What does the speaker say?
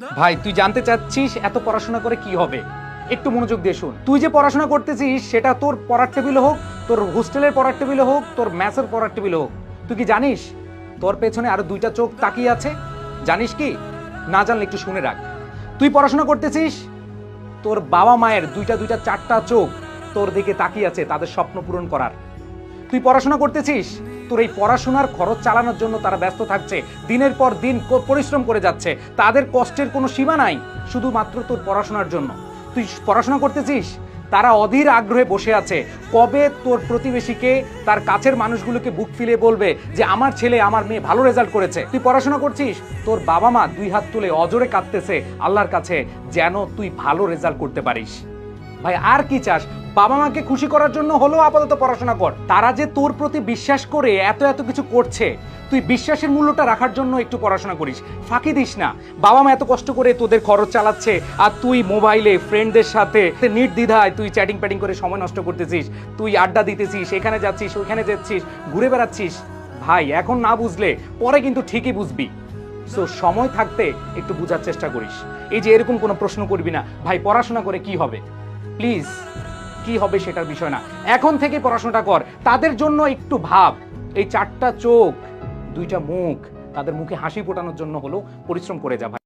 ভাই তুই জানতে চাচ্ছিস এত পড়াশোনা করে কি হবে? একটু মনোযোগ দিয়ে শুন। তুই যে পড়াশোনা করতেছিস সেটা তোর পড়ার টেবিলে হোক, তোর হোস্টেলের পড়ার টেবিলে হোক, তোর ম্যাথের পড়ার টেবিলে হোক, তুই কি জানিস তোর পেছনে আরো দুইটা চোখ তাকিয়ে আছে? জানিস কি? না জানলে একটু শুনে রাখ। তুই পড়াশোনা করতেছিস, তোর বাবা মায়ের দুইটা দুইটা চারটা চোখ তোর দিকে তাকিয়ে আছে তাদের স্বপ্ন পূরণ করার। তুই পড়াশোনা করতেছিস, তোর এই পড়াশোনার খরচ চালানোর জন্য তারা ব্যস্ত থাকছে, দিনের পর দিন পরিশ্রম করে যাচ্ছে, তাদের কষ্টের কোনো সীমা নাই শুধুমাত্র তোর পড়াশোনার জন্য। তুই পড়াশোনা করতেছিস, তারা অধীর আগ্রহে বসে আছে কবে তোর প্রতিবেশীকে, তার কাছের মানুষগুলোকে বুক ফিলে বলবে যে আমার ছেলে আমার মেয়ে ভালো রেজাল্ট করেছে। তুই পড়াশোনা করছিস, তোর বাবা মা দুই হাত তুলে অজরে কাঁদতেছে আল্লাহর কাছে যেন তুই ভালো রেজাল্ট করতে পারিস। ভাই আর কি চাস? বাবা মাকে খুশি করার জন্য হলেও আপাতত পড়াশোনা কর। তারা যে তোর প্রতি বিশ্বাস করে এত এত কিছু করছে, তুই বিশ্বাসের মূল্যটা রাখার জন্য একটু পড়াশোনা করিস, ফাঁকি দিস না। বাবা মা এত কষ্ট করে তোদের খরচ চালাচ্ছে আর তুই মোবাইলে ফ্রেন্ডদের সাথে নির্দ্বিধায় তুই চ্যাটিং প্যাটিং করে সময় নষ্ট করতেছিস, তুই আড্ডা দিতেছিস, এখানে যাচ্ছিস ওইখানে যাচ্ছিস, ঘুরে বেড়াচ্ছিস। ভাই এখন না বুঝলে পরে কিন্তু ঠিকই বুঝবি। সো সময় থাকতে একটু বোঝার চেষ্টা করিস। এই যে এরকম কোনো প্রশ্ন করবি না ভাই পড়াশোনা করে কি হবে, প্লিজ। কি হবে সেটার বিষয় না, এখন থেকে পড়াশোনাটা কর। তাদের জন্য একটু ভাব, এই চারটা চোখ দুইটা মুখ, তাদের মুখে হাসি ফোটানোর জন্য হলো পরিশ্রম করে যা ভাই।